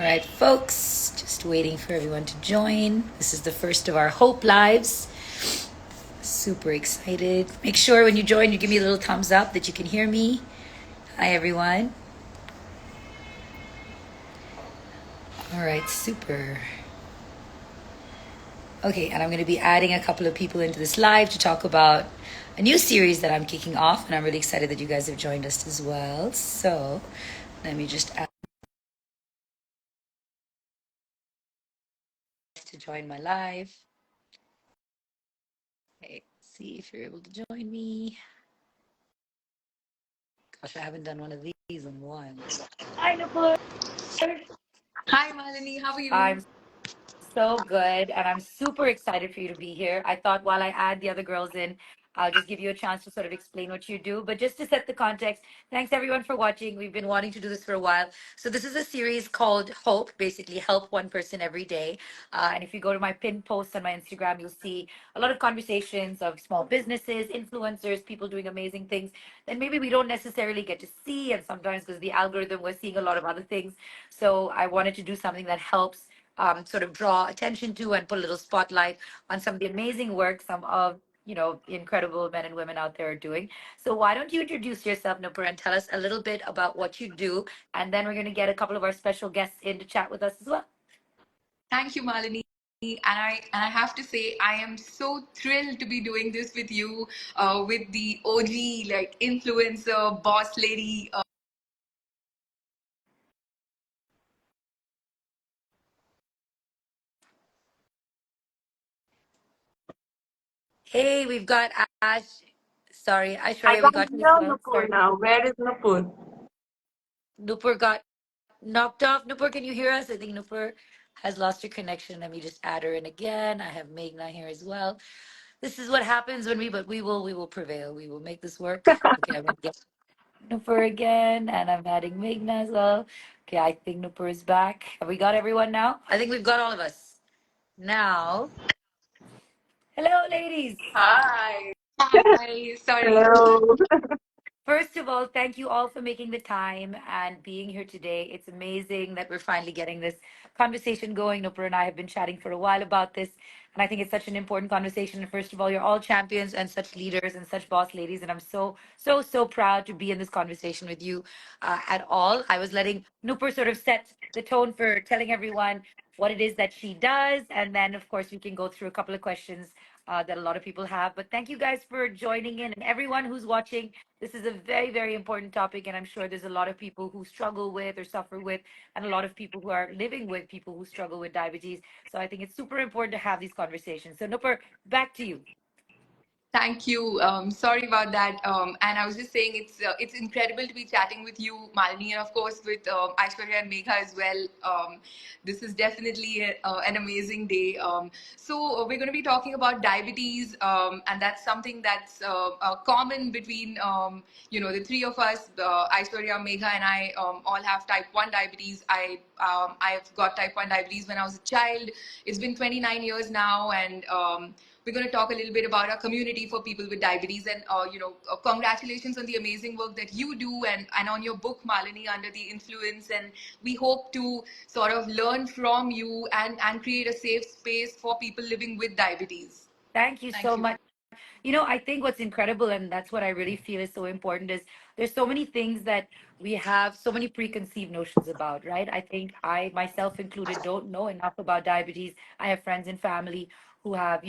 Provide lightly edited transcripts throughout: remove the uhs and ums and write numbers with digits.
right, folks, just waiting for everyone to join. This is the first of our Hope Lives. Super excited. Make sure when you join, you give me a little thumbs up that you can hear me. Hi, everyone. All right, super. Okay, and I'm going to be adding a couple of people into this live to talk about a new series that I'm kicking off, and I'm really excited that you guys have joined us as well. So let me just add to join my live. Okay, see if you're able to join me. Gosh, I haven't done one of these in a while. Hi, Nupur. Hi, Malini. How are you? I'm so good, and I'm super excited for you to be here. I thought while I add the other girls in, I'll just give you a chance to sort of explain what you do. But just to set the context, thanks everyone for watching. We've been wanting to do this for a while. So this is a series called Hope, basically help one person every day. And if you go to my pinned posts on my Instagram, you'll see a lot of conversations of small businesses, influencers, people doing amazing things that maybe we don't necessarily get to see. And sometimes because the algorithm, we're seeing a lot of other things. So I wanted to do something that helps sort of draw attention to and put a little spotlight on some of the amazing work some of incredible men and women out there are doing. So why don't you introduce yourself, Nupur, and tell us a little bit about what you do, and then we're going to get a couple of our special guests in to chat with us as well. Thank you, Malini. And I have to say I am so thrilled to be doing this with you, with the OG like influencer boss lady. Hey, we've got Ash. Sorry, I Aishwarya, we can't got you as hear well. Nupur Sorry, now. Where is Nupur? Nupur got knocked off. Nupur, can you hear us? I think Nupur has lost her connection. Let me just add her in again. I have Megha here as well. This is what happens when but we will prevail. We will make this work. Okay, I'm gonna get Nupur again, and I'm adding Megha as well. Okay, I think Nupur is back. Have we got everyone now? I think we've got all of us. Now, hello, ladies. Hi. Hi. Sorry. Hello. First of all, thank you all for making the time and being here today. It's amazing that we're finally getting this conversation going. Nupur and I have been chatting for a while about this, and I think it's such an important conversation. And first of all, you're all champions and such leaders and such boss ladies, and I'm so, so, so proud to be in this conversation with you at all. I was letting Nupur sort of set the tone for telling everyone what it is that she does, and then, of course, we can go through a couple of questions that a lot of people have. But thank you guys for joining in, and everyone who's watching. This is a very, very important topic, and I'm sure there's a lot of people who struggle with or suffer with, and a lot of people who are living with people who struggle with diabetes. So I think it's super important to have these conversations. So, Nupur, back to you. Thank you. Sorry about that. And I was just saying it's incredible to be chatting with you, Malini, and of course with Aishwarya and Megha as well. This is definitely an amazing day. So we're going to be talking about diabetes, and that's something that's common between the three of us. Aishwarya, Megha, and I all have type 1 diabetes. I've got type 1 diabetes when I was a child. It's been 29 years now, and we're going to talk a little bit about our community for people with diabetes. And congratulations on the amazing work that you do, and on your book, Malini, Under the Influence. And we hope to sort of learn from you and create a safe space for people living with diabetes. Thank you Thank so you. much. I think what's incredible, and that's what I really feel is so important, is there's so many things that we have so many preconceived notions about, right? I think I, myself included, don't know enough about diabetes. I have friends and family who have,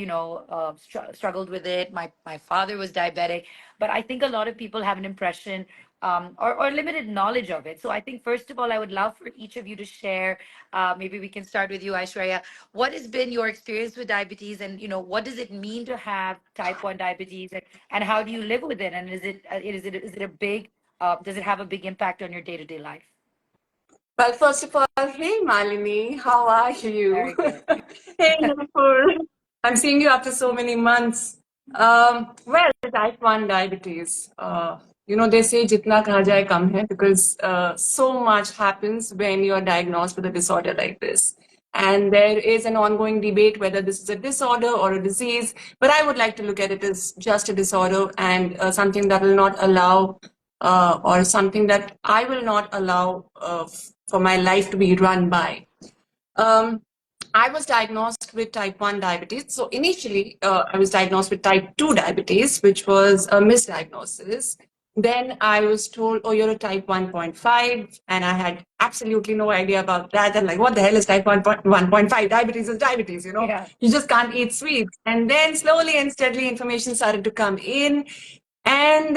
struggled with it. My father was diabetic, but I think a lot of people have an impression or limited knowledge of it. So I think, first of all, I would love for each of you to share. Maybe we can start with you, Aishwarya. What has been your experience with diabetes, and what does it mean to have type 1 diabetes, and how do you live with it, and is it a big does it have a big impact on your day-to-day life? Well, first of all, hey Malini, how are you? Very good. Hey Nupur, I'm seeing you after so many months. Well, type 1 diabetes. They say jitna kaha jaye kam hai because so much happens when you're diagnosed with a disorder like this. And there is an ongoing debate whether this is a disorder or a disease. But I would like to look at it as just a disorder and something that will not allow or something that I will not allow for my life to be run by. Um, I was diagnosed with type 1 diabetes. So initially, I was diagnosed with type 2 diabetes, which was a misdiagnosis. Then I was told, oh, you're a type 1.5. And I had absolutely no idea about that. I'm like, what the hell is type 1.5? Diabetes is diabetes, you know? Yeah. You just can't eat sweets. And then slowly and steadily, information started to come in. And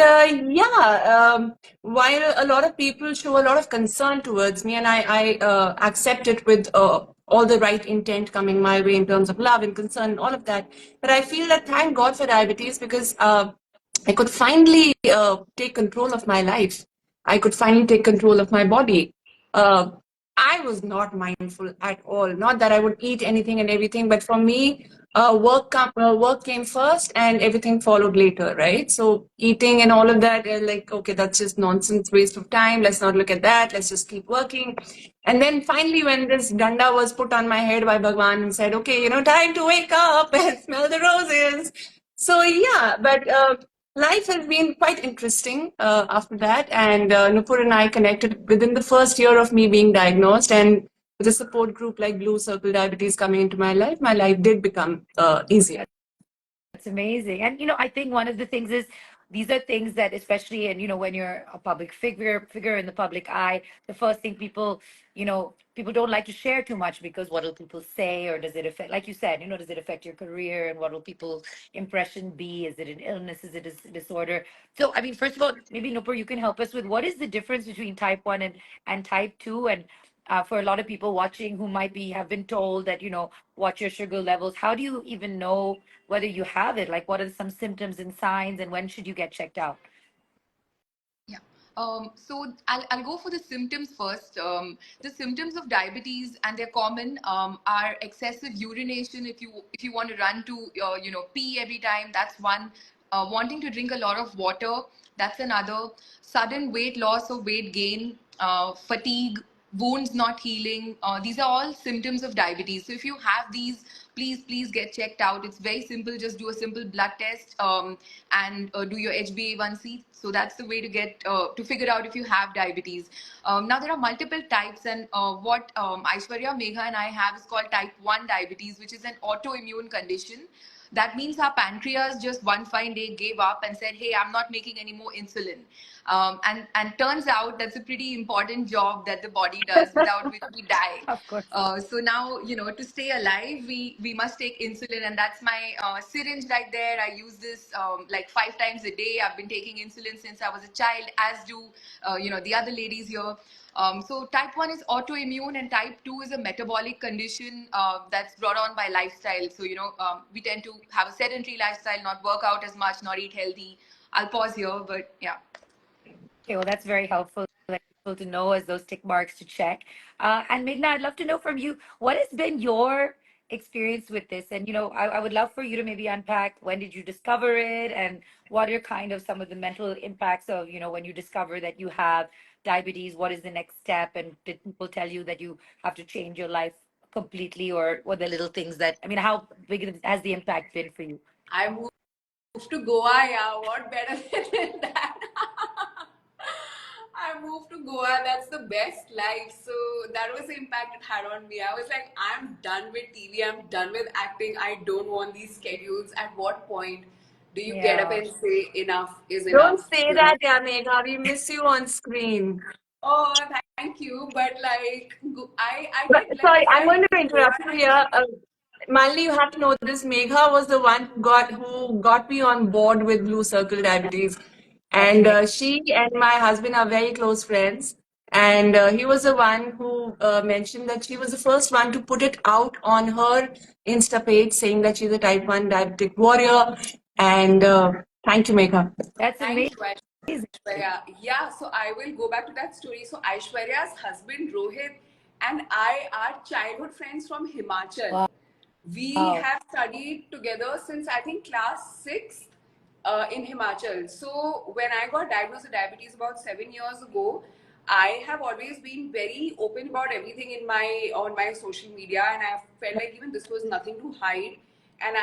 while a lot of people show a lot of concern towards me, and I accept it with all the right intent coming my way in terms of love and concern and all of that, but I feel that thank God for diabetes because I could finally take control of my life. I could finally take control of my body. Uh, I was not mindful at all. Not that I would eat anything and everything, but for me, work came first and everything followed later, right? So eating and all of that, like, okay, that's just nonsense, waste of time. Let's not look at that. Let's just keep working. And then finally, when this danda was put on my head by Bhagwan and said, okay, time to wake up and smell the roses. So yeah, but life has been quite interesting after that. And Nupur and I connected within the first year of me being diagnosed. And with a support group like Blue Circle Diabetes coming into my life did become easier. That's amazing. And I think one of the things is these are things that, especially in, when you're a public figure in the public eye, the first thing people don't like to share too much because what will people say, or does it affect, like you said, does it affect your career, and what will people's impression be? Is it an illness? Is it a disorder? So, I mean, first of all, maybe Nupur, you can help us with what is the difference between type 1 and type 2, and for a lot of people watching who might have been told that, watch your sugar levels. How do you even know whether you have it? Like, what are some symptoms and signs, and when should you get checked out? Yeah. So I'll go for the symptoms first. The symptoms of diabetes, and they're common, are excessive urination. If you want to run to pee every time, that's one. Wanting to drink a lot of water, that's another. Sudden weight loss or weight gain, fatigue, wounds not healing. These are all symptoms of diabetes. So if you have these, please get checked out. It's very simple. Just do a simple blood test, and do your HbA1c. So that's the way to get to figure out if you have diabetes. Now there are multiple types, and what Aishwarya, Megha, and I have is called type 1 diabetes, which is an autoimmune condition. That means our pancreas just one fine day gave up and said, hey, I'm not making any more insulin. And turns out that's a pretty important job that the body does, without which we die. Of course. So now, to stay alive, we must take insulin, and that's my syringe right there. I use this like 5 times a day. I've been taking insulin since I was a child, as do the other ladies here. So type 1 is autoimmune, and type 2 is a metabolic condition that's brought on by lifestyle. So, we tend to have a sedentary lifestyle, not work out as much, not eat healthy. I'll pause here, but yeah. Okay, well, that's very helpful to know as those tick marks to check. And Meghna, I'd love to know from you, what has been your experience with this? And, I would love for you to maybe unpack, when did you discover it, and what are kind of some of the mental impacts of, when you discover that you have diabetes, what is the next step? And did people tell you that you have to change your life completely, or what the little things that, I mean, how big has the impact been for you? I moved to Goa, yeah. What better than that? I moved to Goa. That's the best life. So that was the impact it had on me. I was like, I'm done with TV. I'm done with acting. I don't want these schedules. At what point do you get up Yeah. and say enough is Don't enough? say that, yeah, Megha. We miss you on screen. Oh, thank you. But like, I But, did, like I sorry, I'm said, going to interrupt you here. Malini, you have to know this. Megha was the one who got me on board with Blue Circle Diabetes, That's and amazing. she and my husband are very close friends. And he was the one who mentioned that she was the first one to put it out on her Insta page, saying that she's a Type 1 diabetic warrior. And thank you, Megha. That's thank amazing. you, Aishwarya. Yeah, so I will go back to that story. So Aishwarya's husband Rohit and I are childhood friends from Himachal. Wow. We have studied together since I think class 6 in Himachal. So when I got diagnosed with diabetes about 7 years ago, I have always been very open about everything in on my social media, and I felt like even this was nothing to hide. And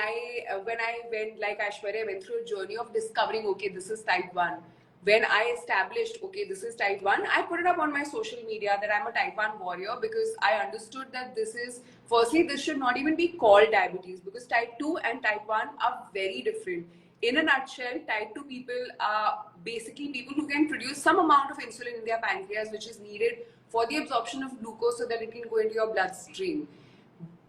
when I went, like Aishwarya went through a journey of discovering, okay, this is type 1. when I established, okay, this is type 1, I put it up on my social media that I'm a type 1 warrior, because I understood that this is, firstly, this should not even be called diabetes, because type 2 and type 1 are very different. In a nutshell, type 2 people are basically people who can produce some amount of insulin in their pancreas, which is needed for the absorption of glucose so that it can go into your bloodstream.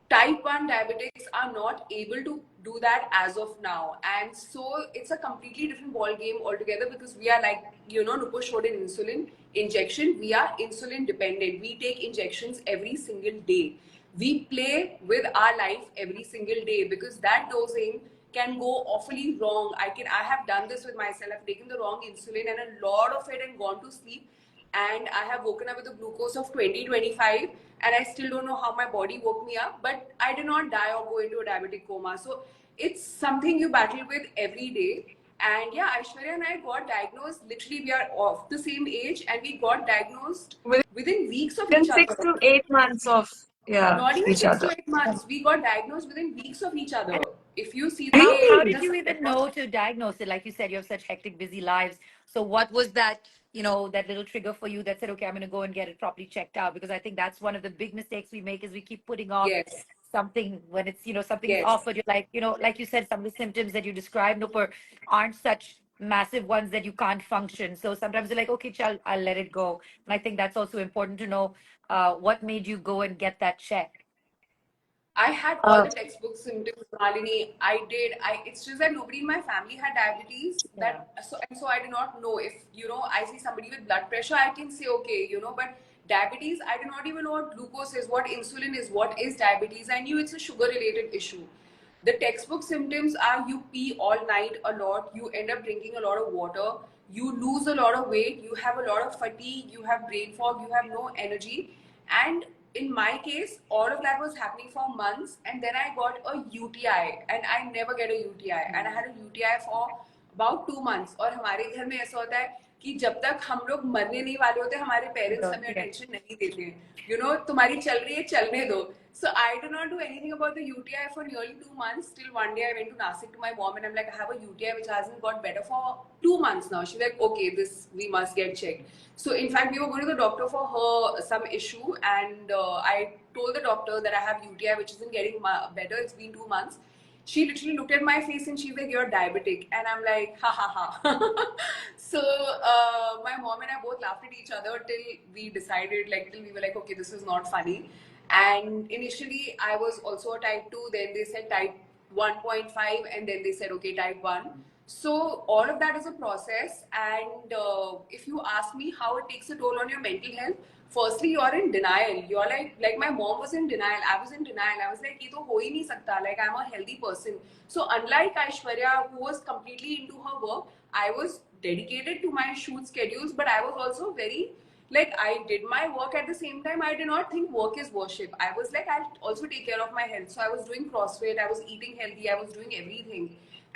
Type 1 diabetics are not able to do that as of now, and so it's a completely different ball game altogether, because we are, like, Nupur showed an insulin injection, we are insulin dependent, we take injections every single day, we play with our life every single day, because that dosing can go awfully wrong. I have done this with myself. I've taken the wrong insulin and a lot of it and gone to sleep, and I have woken up with a glucose of 20, 25, and I still don't know how my body woke me up, but I did not die or go into a diabetic coma. So it's something you battle with every day. And yeah, Aishwarya and I got diagnosed, literally we are of the same age, and we got diagnosed within weeks of Within each 6 to 8 months of not even each six other. to eight months. We got diagnosed within weeks of each other. And If you see the how day, did Really? you even know to diagnose it? Like you said, you have such hectic, busy lives. So what was that, that little trigger for you that said, okay, I'm going to go and get it properly checked out? Because I think that's one of the big mistakes we make is we keep putting off yes, something when it's, something's yes. off, but you're like, like you said, some of the symptoms that you described, Nupur, aren't such massive ones that you can't function. So sometimes you're like, okay, child, I'll let it go. And I think that's also important to know what made you go and get that checked. I had all Uh, the textbook symptoms, Malini. I did. It's just that nobody in my family had diabetes. Yeah. So I did not know. If I see somebody with blood pressure, I can say okay, but diabetes, I do not even know what glucose is, what insulin is, what is diabetes. I knew it's a sugar related issue. The textbook symptoms are you pee all night a lot, you end up drinking a lot of water, you lose a lot of weight, you have a lot of fatigue, you have brain fog, you have no energy. And in my case, all of that was happening for months, and then I got a UTI, and I never get a UTI, and I had a UTI for about 2 months. और हमारे घर में ऐसा होता है कि जब तक हम लोग मरने नहीं वाले होते, हमारे पेरेंट्स हमें Yeah. अटेंशन नहीं देते हैं. तुम्हारी चल रही है, चलने दो. So I did not do anything about the UTI for nearly 2 months. Till one day I went to Nasik to my mom and I'm like, I have a UTI which hasn't got better for 2 months now. She's like, okay, this we must get checked. So in fact, we were going to the doctor for her some issue, and I told the doctor that I have UTI which isn't getting better. It's been 2 months. She literally looked at my face and she's like, "You're diabetic," and I'm like, "Ha ha ha." So my mom and I both laughed at each other till we decided, like, till we were like, "Okay, this is not funny." And initially, I was also a type 2, then they said type 1.5, and then they said, okay, type 1. So, all of that is a process. And if you ask me how it takes a toll on your mental health, firstly, you're in denial. You're like my mom was in denial. I was in denial. I was like, ye to ho hi nahi sakta. Like, I'm a healthy person. So, unlike Aishwarya, who was completely into her work, I was dedicated to my shoot schedules, but I was also very, like, I did my work at the same time. I did not think work is worship. I was like, I'll also take care of my health. So I was doing CrossFit, I was eating healthy, I was doing everything,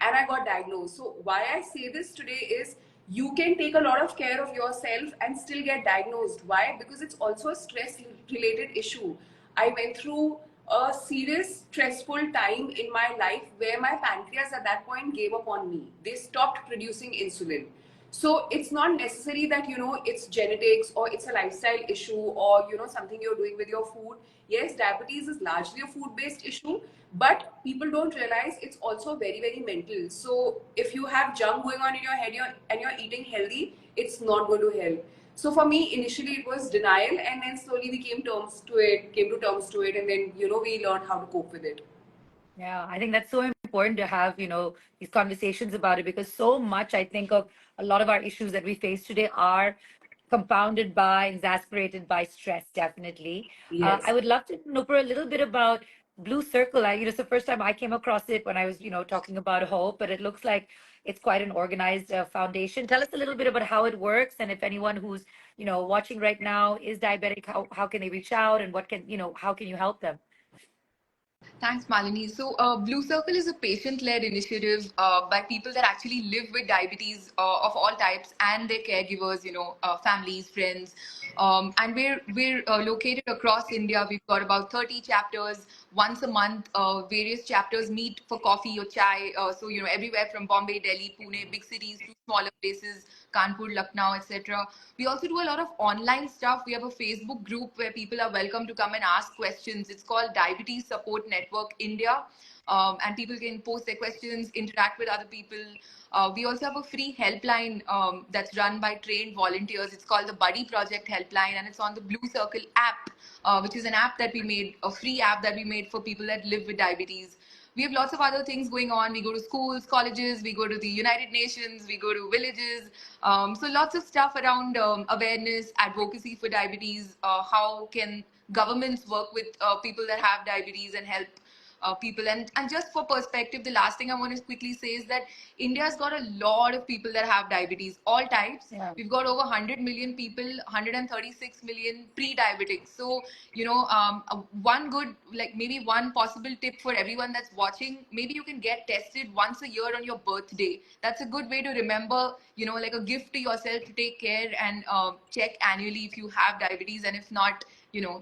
and I got diagnosed. So why I say this today is you can take a lot of care of yourself and still get diagnosed. Why? Because it's also a stress related issue. I went through a serious stressful time in my life where my pancreas at that point gave up on me. They stopped producing insulin. So it's not necessary that it's genetics or it's a lifestyle issue or something you're doing with your food. Yes, diabetes is largely a food based issue, but people don't realize it's also very, very mental. So if you have junk going on in your head and you're eating healthy, it's not going to help. So for me, initially it was denial, and then slowly we came to terms to it, and then we learned how to cope with it. Yeah, I think that's so important to have, these conversations about it because so much I think of a lot of our issues that we face today are compounded by, exasperated by stress, definitely. I Yes. would love to know for a little bit about Blue Circle. It's the first time I came across it when I was, talking about hope, but it looks like it's quite an organized foundation. Tell us a little bit about how it works, and if anyone who's, watching right now is diabetic, how can they reach out and what can, how can you help them? Thanks, Malini. So, Blue Circle is a patient led initiative by people that actually live with diabetes of all types and their caregivers, families, friends. And we're located across India. We've got about 30 chapters. Once a month, various chapters meet for coffee or chai. So everywhere from Bombay, Delhi, Pune, big cities to smaller places, Kanpur, Lucknow, etc. We also do a lot of online stuff. We have a Facebook group where people are welcome to come and ask questions. It's called Diabetes Support Network India. And people can post their questions, interact with other people. We also have a free helpline that's run by trained volunteers. It's called the Buddy Project Helpline, and it's on the Blue Circle app, which is an app that we made, a free app that we made for people that live with diabetes. We have lots of other things going on. We go to schools, colleges, we go to the United Nations, we go to villages. So lots of stuff around awareness, advocacy for diabetes. How can governments work with people that have diabetes and help people? And just for perspective, the last thing I want to quickly say is that India's got a lot of people that have diabetes, all types. Yeah. We've got over 100 million people, 136 million pre-diabetics. So one good, like maybe one possible tip for everyone that's watching, maybe you can get tested once a year on your birthday. That's a good way to remember, like a gift to yourself to take care and check annually if you have diabetes, and if not,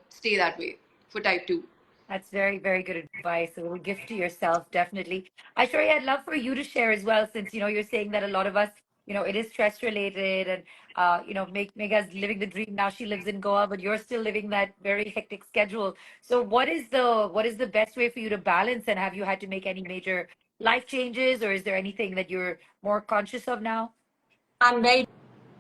stay that way for type 2. That's very, very good advice. A little gift to yourself, definitely. Aishwarya, I'd love for you to share as well, since you're saying that a lot of us, it is stress related, and Megha's living the dream now. She lives in Goa, but you're still living that very hectic schedule. So, what is the best way for you to balance? And have you had to make any major life changes, or is there anything that you're more conscious of now? I'm very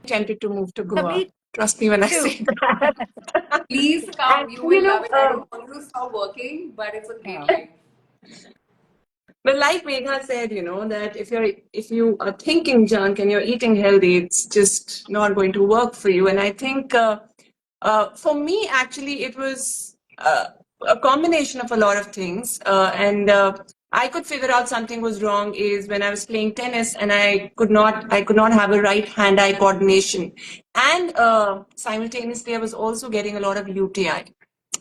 tempted to move to Goa. Me Trust me when I too. say that. Please And come. You will love it. I don't want you to stop working, but it's a great Yeah. life. but like Megha said, that if you are thinking junk and you're eating healthy, it's just not going to work for you. And I think for me, actually, it was a combination of a lot of things. And I could figure out something was wrong is when I was playing tennis and I could not have a right hand-eye coordination, and simultaneously I was also getting a lot of UTI.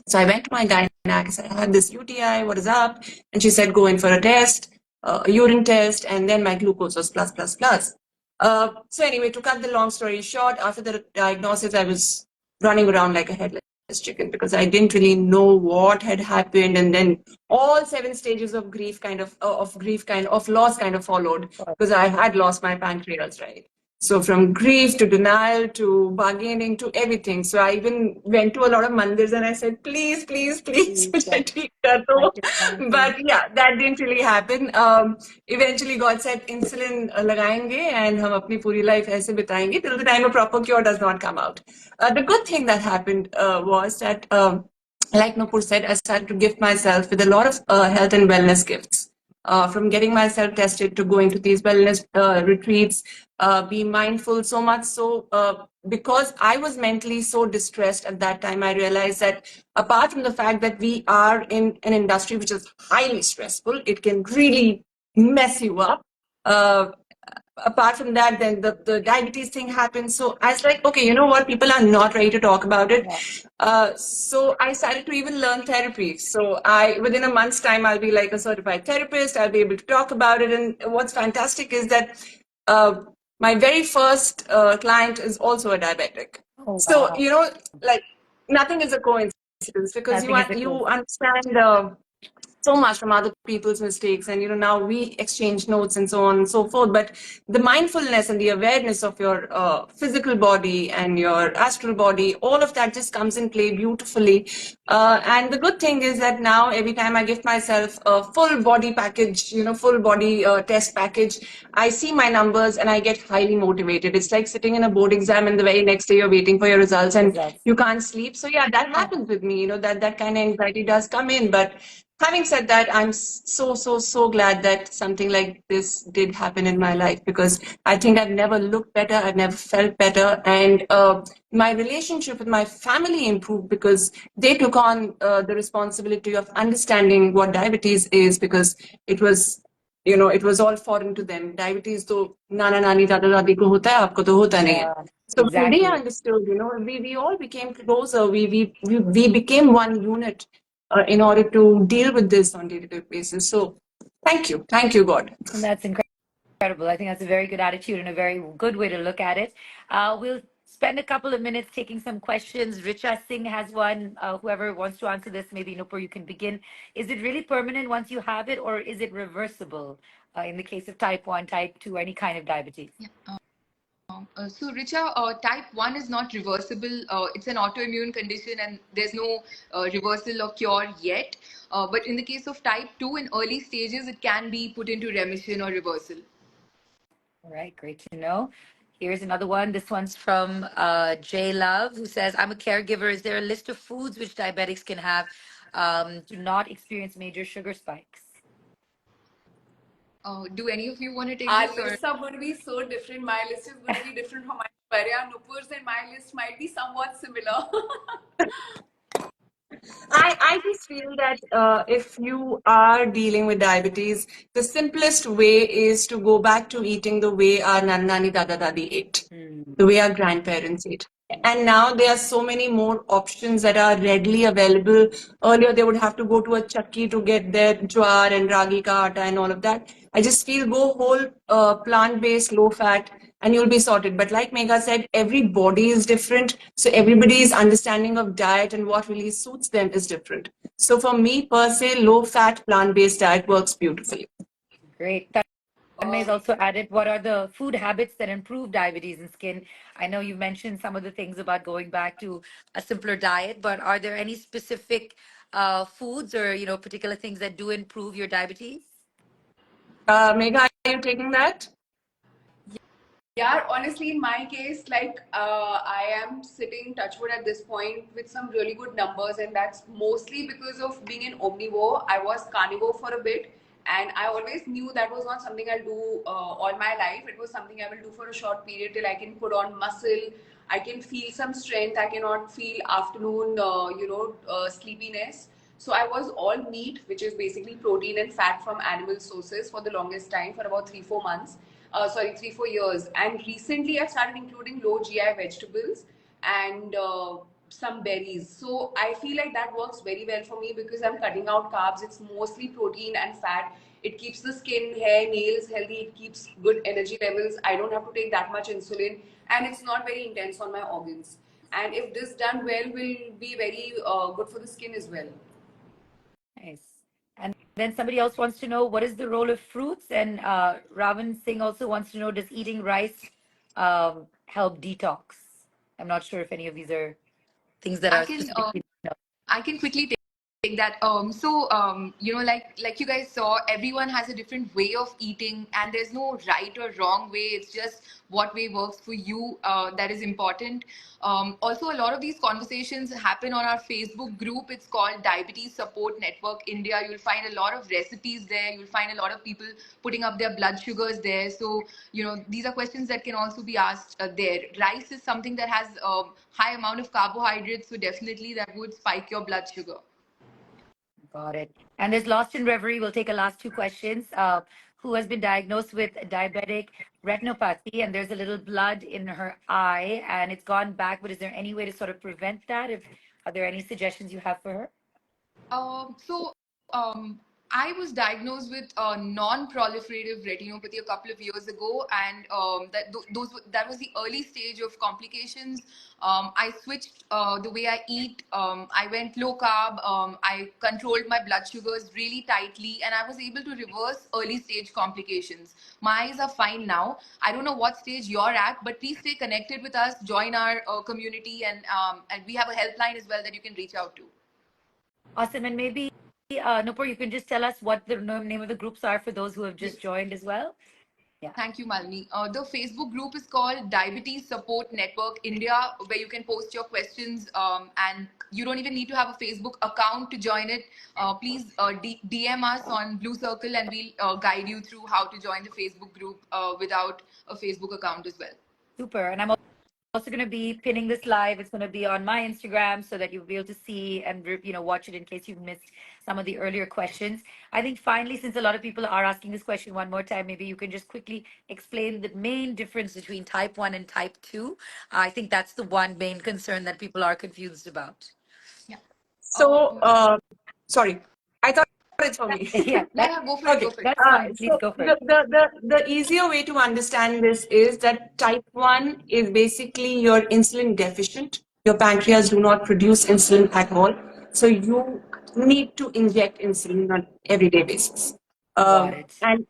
So I went to my gynae. I said, I have this UTI. What is up? And she said, go in for a test, a urine test, and then my glucose was plus plus plus. So anyway, to cut the long story short, after the diagnosis, I was running around like a headless chicken because I didn't really know what had happened, and then all 7 stages of grief of loss kind of followed because I had lost my pancreas, right? So from grief to denial to bargaining to everything. So I even went to a lot of mandirs and I said, please, please, please, Yeah. but yeah, that didn't really happen. Eventually God said, insulin lagayenge and hum apni puri life aise bitayenge till the time a proper cure does not come out. The good thing that happened was that, like Nupur said, I started to gift myself with a lot of health and wellness gifts. From getting myself tested to going to these wellness retreats, be mindful so much so because I was mentally so distressed at that time. I realized that apart from the fact that we are in an industry which is highly stressful, it can really mess you up. Apart from that, then the diabetes thing happens. So I was like, okay, you know what? People are not ready to talk about it. So I started to even learn therapy. So within a month's time, I'll be like a certified therapist. I'll be able to talk about it. And what's fantastic is that my very first client is also a diabetic. Oh, So, wow. like nothing is a coincidence because Nothing is a you coincidence. understand so much from other people's mistakes, and now we exchange notes and so on and so forth. But the mindfulness and the awareness of your physical body and your astral body, all of that just comes in play beautifully. And the good thing is that now every time I give myself a full body package, full body test package, I see my numbers and I get highly motivated. It's like sitting in a board exam and the very next day you're waiting for your results and Results. you can't sleep. So yeah, that happens with me, that kind of anxiety does come in. But having said that, I'm so glad that something like this did happen in my life, because I think I've never looked better, I've never felt better, and my relationship with my family improved because they took on the responsibility of understanding what diabetes is, because it was it was all foreign to them. Diabetes to nana nani dada dadi ko hota hai, aapko to hota nahi hai. Yeah, So when they exactly. understood, we all became closer. We became one unit in order to deal with this on day-to-day basis. So thank you, God. And that's incredible. I think that's a very good attitude and a very good way to look at it. We'll spend a couple of minutes taking some questions. Richa Singh has one. Whoever wants to answer this, maybe Nupur, you can begin. Is it really permanent once you have it, or is it reversible in the case of type 1, type 2, any kind of diabetes? Yeah. So, Richa, type 1 is not reversible. It's an autoimmune condition and there's no reversal or cure yet. But in the case of type 2, in early stages, it can be put into remission or reversal. All right, great to know. Here's another one. This one's from J Love, who says, I'm a caregiver. Is there a list of foods which diabetics can have to not experience major sugar spikes? Do any of you want to take Our this? Or? lists are going to be so different. My list is going to be different from Aishwarya. Nupur's and my list might be somewhat similar. I just feel that if you are dealing with diabetes, the simplest way is to go back to eating the way our nani dada dadi ate, the way our grandparents ate. And now there are so many more options that are readily available. Earlier, they would have to go to a chakki to get their jwar and ragi ka atta and all of that. I just feel go whole plant-based, low-fat, and you'll be sorted. But like Megha said, every body is different. So everybody's understanding of diet and what really suits them is different. So for me, per se, low-fat, plant-based diet works beautifully. Great. Tanmay has also added, what are the food habits that improve diabetes and skin? I know you mentioned some of the things about going back to a simpler diet, but are there any specific foods or particular things that do improve your diabetes? Megha, are you taking that? Yeah, honestly, in my case, like I am sitting touchwood at this point with some really good numbers, and that's mostly because of being an omnivore. I was carnivore for a bit, and I always knew that was not something I'll do all my life. It was something I will do for a short period till I can put on muscle. I can feel some strength. I cannot feel afternoon, sleepiness. So I was all meat, which is basically protein and fat from animal sources for the longest time, for about 3-4 months. 3-4 years. And recently I've started including low GI vegetables and some berries. So I feel like that works very well for me because I'm cutting out carbs. It's mostly protein and fat. It keeps the skin, hair, nails healthy. It keeps good energy levels. I don't have to take that much insulin, and it's not very intense on my organs. And if this done well, will be very good for the skin as well. Nice. And then somebody else wants to know, what is the role of fruits? And Ravan Singh also wants to know, does eating rice help detox? I'm not sure if any of these are things that I are can specifically. I can quickly take that. Like you guys saw, everyone has a different way of eating, and there's no right or wrong way. It's just what way works for you. That is important. Also, a lot of these conversations happen on our Facebook group. It's called Diabetes Support Network India. You'll find a lot of recipes there. You'll find a lot of people putting up their blood sugars there. So, these are questions that can also be asked there. Rice is something that has a high amount of carbohydrates, so definitely that would spike your blood sugar. Got it. And there's Lost in Reverie. We'll take a last two questions. Who has been diagnosed with diabetic retinopathy, and there's a little blood in her eye, and it's gone back. But is there any way to sort of prevent that? Are there any suggestions you have for her? So I was diagnosed with non-proliferative retinopathy a couple of years ago, and that was the early stage of complications. I switched the way I eat. I went low carb. I controlled my blood sugars really tightly, and I was able to reverse early stage complications. My eyes are fine now. I don't know what stage you're at, but please stay connected with us. Join our community, and we have a helpline as well that you can reach out to. Awesome. And maybe, Nupur, you can just tell us what the name of the groups are for those who have just joined as well. Yeah. Thank you, Malini. The Facebook group is called Diabetes Support Network India, where you can post your questions, and you don't even need to have a Facebook account to join it. Please DM us on Blue Circle, and we'll guide you through how to join the Facebook group without a Facebook account as well. Super. And I'm also going to be pinning this live. It's going to be on my Instagram so that you'll be able to see and watch it in case you've missed some of the earlier questions. I think finally, since a lot of people are asking this question one more time, maybe you can just quickly explain the main difference between type 1 and type 2. I think that's the one main concern that people are confused about. Yeah. So, sorry, I thought it's for me? Yeah, Yeah, go for it, Okay. go for it. that's fine. Please So go for it. the easier way to understand this is that type 1 is basically you're insulin deficient. Your pancreas do not produce insulin at all. So you need to inject insulin on everyday basis. Got it. And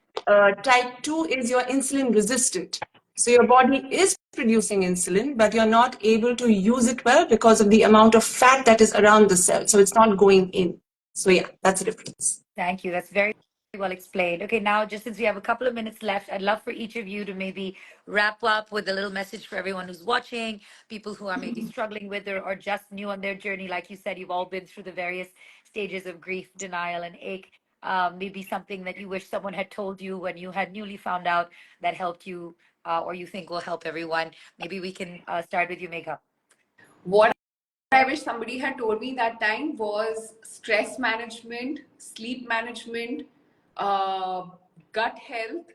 type 2 is you're insulin resistant. So your body is producing insulin, but you're not able to use it well because of the amount of fat that is around the cell. So it's not going in. So yeah, that's the difference. Thank you. That's very well explained. Okay, now just since we have a couple of minutes left, I'd love for each of you to maybe wrap up with a little message for everyone who's watching, people who are maybe struggling with or just new on their journey. Like you said, you've all been through the various stages of grief, denial, and ache. Maybe something that you wish someone had told you when you had newly found out that helped you, or you think will help everyone. Maybe we can start with you, Megha. What I wish somebody had told me that time was stress management, sleep management, uh, gut health,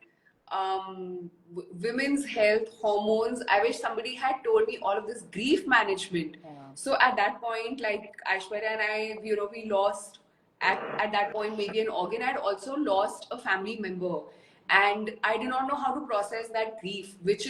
women's health, hormones. I wish somebody had told me all of this grief management. Yeah. So at that point, like Aishwarya and I, we lost at that point maybe an organ. I'd also lost a family member, and I did not know how to process that grief, which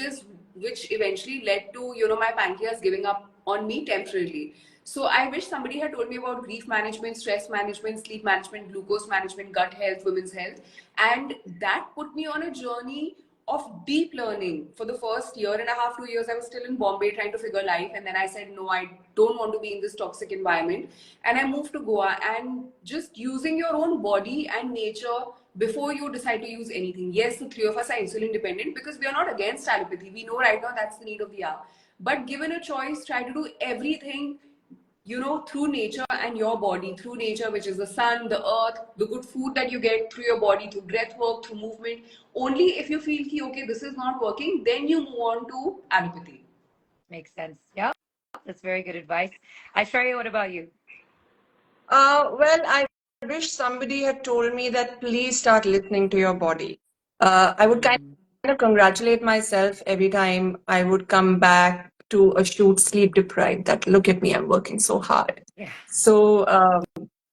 eventually led to my pancreas giving up on me temporarily. So I wish somebody had told me about grief management, stress management, sleep management, glucose management, gut health, women's health, and that put me on a journey of deep learning. For the first year and a half, 2 years, I was still in Bombay trying to figure life. And then I said, no, I don't want to be in this toxic environment. And I moved to Goa, and just using your own body and nature before you decide to use anything. Yes, the three of us are insulin dependent because we are not against allopathy. We know right now that's the need of the hour. But given a choice, try to do everything through nature and your body, through nature, which is the sun, the earth, the good food that you get through your body, through breath work, through movement. Only if you feel ki, okay, this is not working, then you move on to allopathy. Makes sense. Yeah, that's very good advice. Aishwarya, what about you? Well, I wish somebody had told me that please start listening to your body. I would kind Mm, of congratulate myself every time I would come back to a shoot sleep deprived. That look at me, I'm working so hard. yeah, So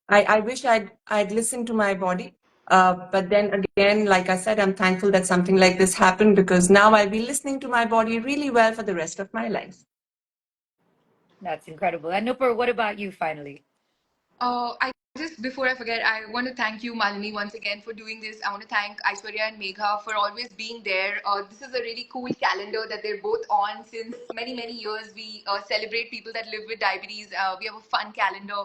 I wish I'd listened to my body. But then again, like I said, I'm thankful that something like this happened because now I'll be listening to my body really well for the rest of my life. that's incredible. And Nupur, what about you finally? I just, before I forget, I want to thank you, Malini, once again for doing this. I want to thank Aishwarya and Megha for always being there. This is a really cool calendar that they're both on since many, many years. We celebrate people that live with diabetes. We have a fun calendar.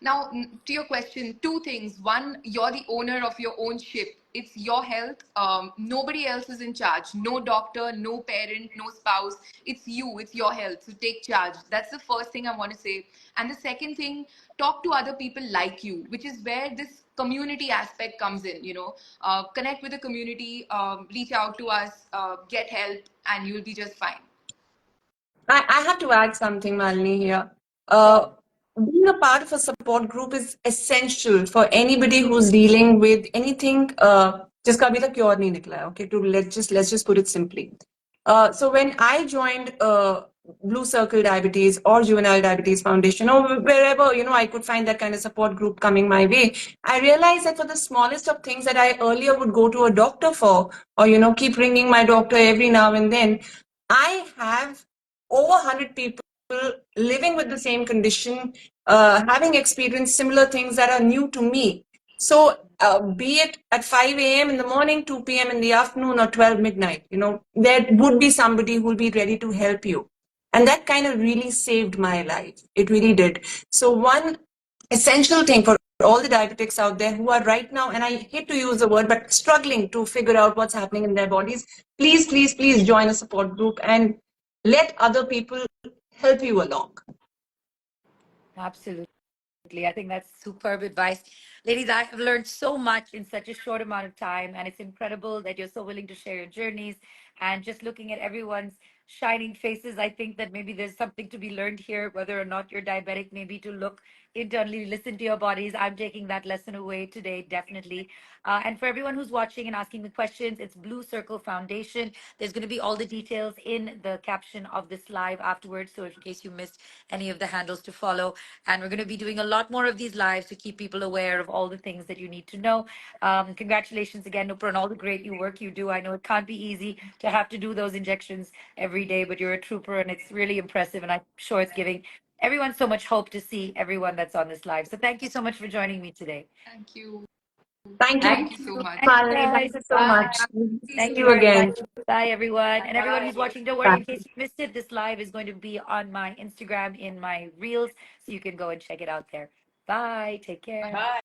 Now, to your question, two things. One, you're the owner of your own ship. It's your health. Nobody else is in charge. No doctor, no parent, no spouse. It's you. It's your health. So take charge. That's the first thing I want to say. And the second thing, talk to other people like you, which is where this community aspect comes in. Connect with the community, reach out to us, get help, and you'll be just fine. I have to add something, Malini, here. Sure. Being a part of a support group is essential for anybody who's dealing with anything. Just kabhi tak cure nahi nikla hai, okay? Let's just put it simply. So when I joined Blue Circle Diabetes or Juvenile Diabetes Foundation or wherever I could find that kind of support group coming my way, I realized that for the smallest of things that I earlier would go to a doctor for, or keep ringing my doctor every now and then, I have over 100 people living with the same condition, having experienced similar things that are new to me. So, be it at 5 a.m. in the morning, 2 p.m. in the afternoon, or 12 midnight, there would be somebody who will be ready to help you. And that kind of really saved my life. It really did. So, one essential thing for all the diabetics out there who are right now, and I hate to use the word, but struggling to figure out what's happening in their bodies, please, please, please join a support group and let other people help you along. Absolutely. I think that's superb advice. Ladies, I have learned so much in such a short amount of time, and it's incredible that you're so willing to share your journeys and just looking at everyone's shining faces. I think that maybe there's something to be learned here, whether or not you're diabetic, maybe to look internally, listen to your bodies. I'm taking that lesson away today, definitely. And for everyone who's watching and asking the questions, it's Blue Circle Foundation. There's going to be all the details in the caption of this live afterwards. So, in case you missed any of the handles to follow, and we're going to be doing a lot more of these lives to keep people aware of all the things that you need to know. Congratulations again, Nupur, on all the great work you do. I know it can't be easy to have to do those injections every day, but you're a trooper, and it's really impressive. And I'm sure it's giving everyone so much hope to see everyone that's on this live. So, thank you so much for joining me today. Thank you. Thank you, Thank you Thank so you. much. Thank you, Malini. Thank guys. you so Bye. much. See Thank you you very again. much. Bye, everyone. And everyone who's Bye. watching, don't worry, Bye. in case you missed it, this live is going to be on my Instagram in my reels, so you can go and check it out there. Bye. Take care. Bye.